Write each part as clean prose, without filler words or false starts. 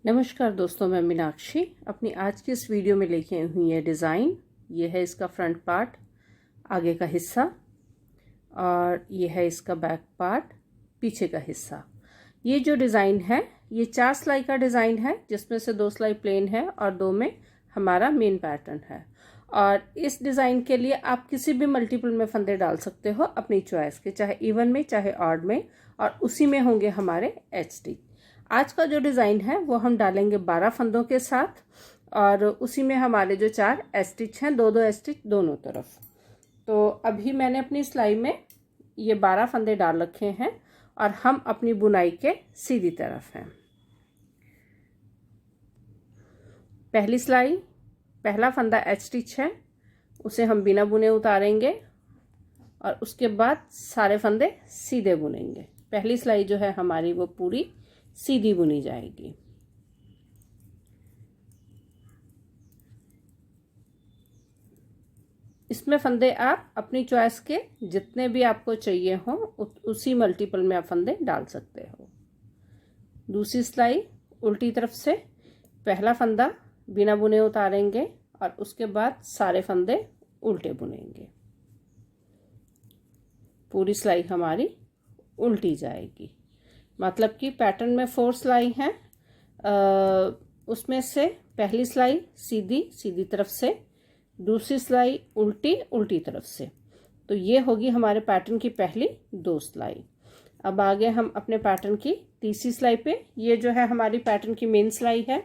नमस्कार दोस्तों, मैं मीनाक्षी अपनी आज की इस वीडियो में लेके आई हूँ ये डिज़ाइन। ये है इसका फ्रंट पार्ट, आगे का हिस्सा, और ये है इसका बैक पार्ट, पीछे का हिस्सा। ये जो डिज़ाइन है ये 4 सिलाई का डिज़ाइन है, जिसमें से 2 सिलाई प्लेन है और 2 में हमारा मेन पैटर्न है। और इस डिज़ाइन के लिए आप किसी भी मल्टीपल में फंदे डाल सकते हो अपनी चॉइस के, चाहे इवन में चाहे ऑड में, और उसी में होंगे हमारे एच स्टिच। आज का जो डिज़ाइन है वो हम डालेंगे 12 फंदों के साथ, और उसी में हमारे जो 4 एच स्टिच हैं, 2-2 एच स्टिच दोनों तरफ। तो अभी मैंने अपनी सिलाई में ये 12 फंदे डाल रखे हैं और हम अपनी बुनाई के सीधी तरफ हैं। पहली सिलाई, पहला फंदा एच स्टिच है, उसे हम बिना बुने उतारेंगे और उसके बाद सारे फंदे सीधे बुनेंगे। पहली सिलाई जो है हमारी वो पूरी सीधी बुनी जाएगी। इसमें फंदे आप अपनी चॉइस के जितने भी आपको चाहिए हो उसी मल्टीपल में आप फंदे डाल सकते हो। दूसरी सिलाई उल्टी तरफ से पहला फंदा बिना बुने उतारेंगे और उसके बाद सारे फंदे उल्टे बुनेंगे। पूरी सिलाई हमारी उल्टी जाएगी, मतलब कि पैटर्न में 4 सिलाई हैं, उसमें से पहली सिलाई सीधी सीधी तरफ से, दूसरी सिलाई उल्टी उल्टी तरफ से। तो ये होगी हमारे पैटर्न की पहली 2 सिलाई। अब आगे हम अपने पैटर्न की तीसरी सिलाई पे, ये जो है हमारी पैटर्न की मेन सिलाई है।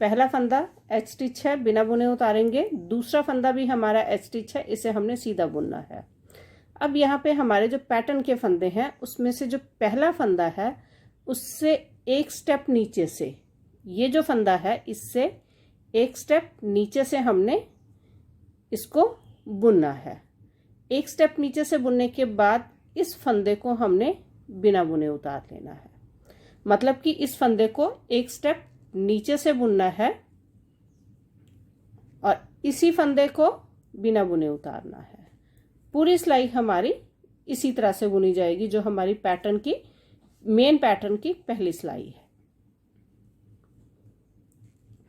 पहला फंदा एच स्टिच है, बिना बुने उतारेंगे। दूसरा फंदा भी हमारा एच स्टिच है, इसे हमने सीधा बुनना है। अब यहाँ पे हमारे जो पैटर्न के फंदे हैं उसमें से जो पहला फंदा है उससे एक स्टेप नीचे से, ये जो फंदा है इससे एक स्टेप नीचे से हमने इसको बुनना है। एक स्टेप नीचे से बुनने के बाद इस फंदे को हमने बिना बुने उतार लेना है। मतलब कि इस फंदे को एक स्टेप नीचे से बुनना है और इसी फंदे को बिना बुने उतारना है। पूरी सिलाई हमारी इसी तरह से बुनी जाएगी, जो हमारी पैटर्न की मेन पैटर्न की पहली सिलाई है।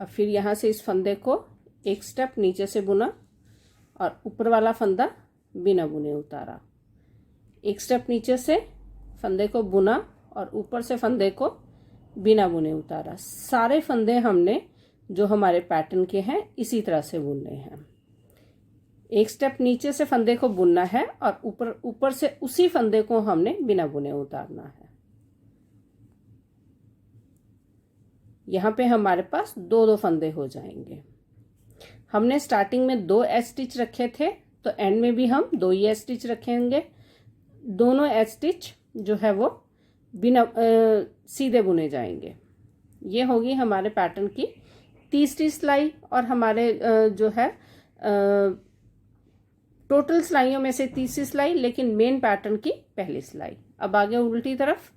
अब फिर यहाँ से इस फंदे को एक स्टेप नीचे से बुना और ऊपर वाला फंदा बिना बुने उतारा। एक स्टेप नीचे से फंदे को बुना और ऊपर से फंदे को बिना बुने उतारा। सारे फंदे हमने जो हमारे पैटर्न के हैं इसी तरह से बुनने हैं। एक स्टेप नीचे से फंदे को बुनना है और ऊपर से उसी फंदे को हमने बिना बुने उतारना है। यहाँ पे हमारे पास 2-2 फंदे हो जाएंगे। हमने स्टार्टिंग में 2 एच स्टिच रखे थे, तो एंड में भी हम 2 ही एच स्टिच रखेंगे। दोनों एच स्टिच जो है वो बिना सीधे बुने जाएंगे। ये होगी हमारे पैटर्न की तीसरी सिलाई और हमारे जो है टोटल सिलाइयों में से तीसरी सिलाई, लेकिन मेन पैटर्न की पहली सिलाई। अब आगे उल्टी तरफ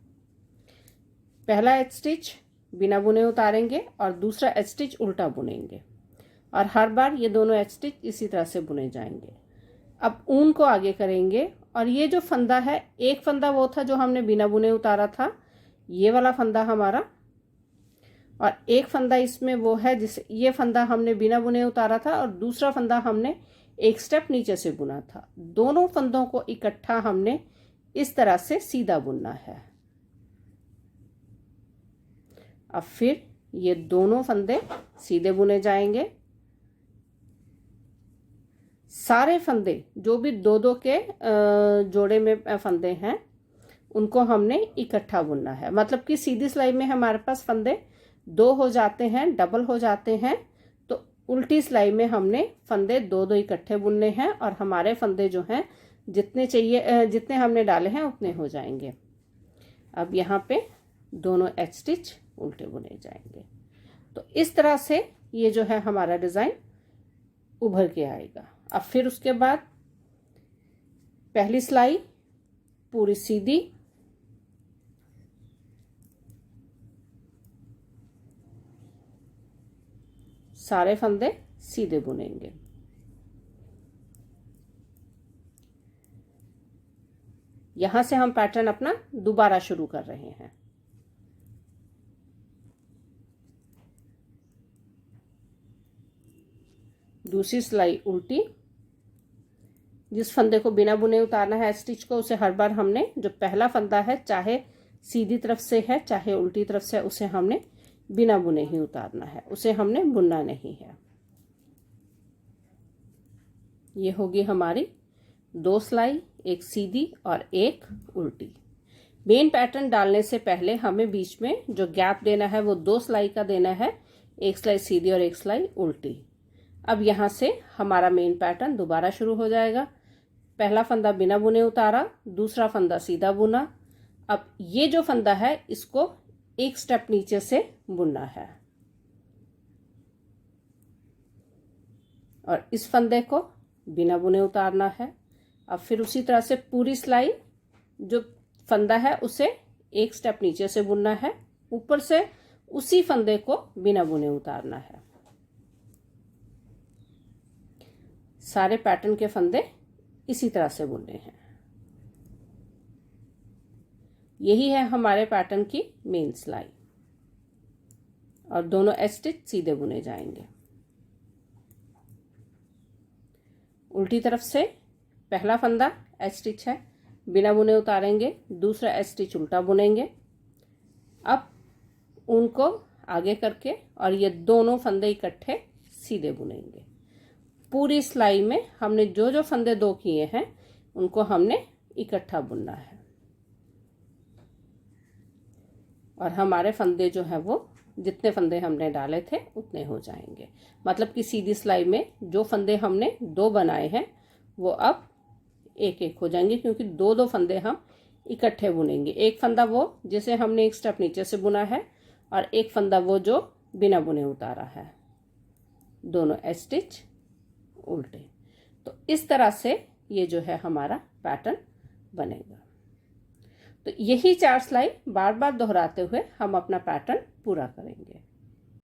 पहला एच स्टिच बिना बुने उतारेंगे और दूसरा एच स्टिच उल्टा बुनेंगे, और हर बार ये दोनों एच स्टिच इसी तरह से बुने जाएंगे। अब ऊन को आगे करेंगे, और ये जो फंदा है, एक फंदा वो था जो हमने बिना बुने उतारा था, ये वाला फंदा हमारा, और एक फंदा इसमें वो है जिसे ये फंदा हमने बिना बुने उतारा था और दूसरा फंदा हमने एक स्टेप नीचे से बुना था। दोनों फंदों को इकट्ठा हमने इस तरह से सीधा बुनना है। अब फिर ये दोनों फंदे सीधे बुने जाएंगे। सारे फंदे जो भी 2-2 के जोड़े में फंदे हैं उनको हमने इकट्ठा बुनना है। मतलब कि सीधी सिलाई में हमारे पास फंदे 2 हो जाते हैं, डबल हो जाते हैं, तो उल्टी सिलाई में हमने फंदे 2-2 इकट्ठे बुनने हैं और हमारे फंदे जो हैं जितने चाहिए, जितने हमने डाले हैं उतने हो जाएंगे। अब यहाँ पे दोनों एच स्टिच उल्टे बुने जाएंगे। तो इस तरह से ये जो है हमारा डिज़ाइन उभर के आएगा। अब फिर उसके बाद पहली सिलाई पूरी सीधी, सारे फंदे सीधे बुनेंगे। यहां से हम पैटर्न अपना दोबारा शुरू कर रहे हैं। दूसरी सिलाई उल्टी। जिस फंदे को बिना बुने उतारना है स्टिच को, उसे हर बार हमने जो पहला फंदा है, चाहे सीधी तरफ से है चाहे उल्टी तरफ से, उसे हमने बिना बुने ही उतारना है, उसे हमने बुनना नहीं है। ये होगी हमारी 2 सिलाई, एक सीधी और एक उल्टी। मेन पैटर्न डालने से पहले हमें बीच में जो गैप देना है वो 2 सिलाई का देना है, एक सिलाई सीधी और एक सिलाई उल्टी। अब यहाँ से हमारा मेन पैटर्न दोबारा शुरू हो जाएगा। पहला फंदा बिना बुने उतारा, दूसरा फंदा सीधा बुना। अब ये जो फंदा है इसको एक स्टेप नीचे से बुनना है और इस फंदे को बिना बुने उतारना है। अब फिर उसी तरह से पूरी सिलाई जो फंदा है उसे एक स्टेप नीचे से बुनना है, ऊपर से उसी फंदे को बिना बुने उतारना है। सारे पैटर्न के फंदे इसी तरह से बुनने हैं। यही है हमारे पैटर्न की मेन सिलाई और दोनों एच स्टिच सीधे बुने जाएंगे। उल्टी तरफ से पहला फंदा एच स्टिच है, बिना बुने उतारेंगे, दूसरा एच स्टिच उल्टा बुनेंगे। अब उनको आगे करके और ये दोनों फंदे इकट्ठे सीधे बुनेंगे। पूरी सिलाई में हमने जो जो फंदे 2 किए हैं उनको हमने इकट्ठा बुनना है और हमारे फंदे जो है वो जितने फंदे हमने डाले थे उतने हो जाएंगे। मतलब कि सीधी सिलाई में जो फंदे हमने 2 बनाए हैं वो अब एक एक हो जाएंगे, क्योंकि 2 फंदे हम इकट्ठे बुनेंगे। एक फंदा वो जिसे हमने एक स्टेप नीचे से बुना है और एक फंदा वो जो बिना बुने उतारा है, दोनों एच स्टिच उल्टे। तो इस तरह से ये जो है हमारा पैटर्न बनेगा। तो यही 4 सिलाई बार बार दोहराते हुए हम अपना पैटर्न पूरा करेंगे।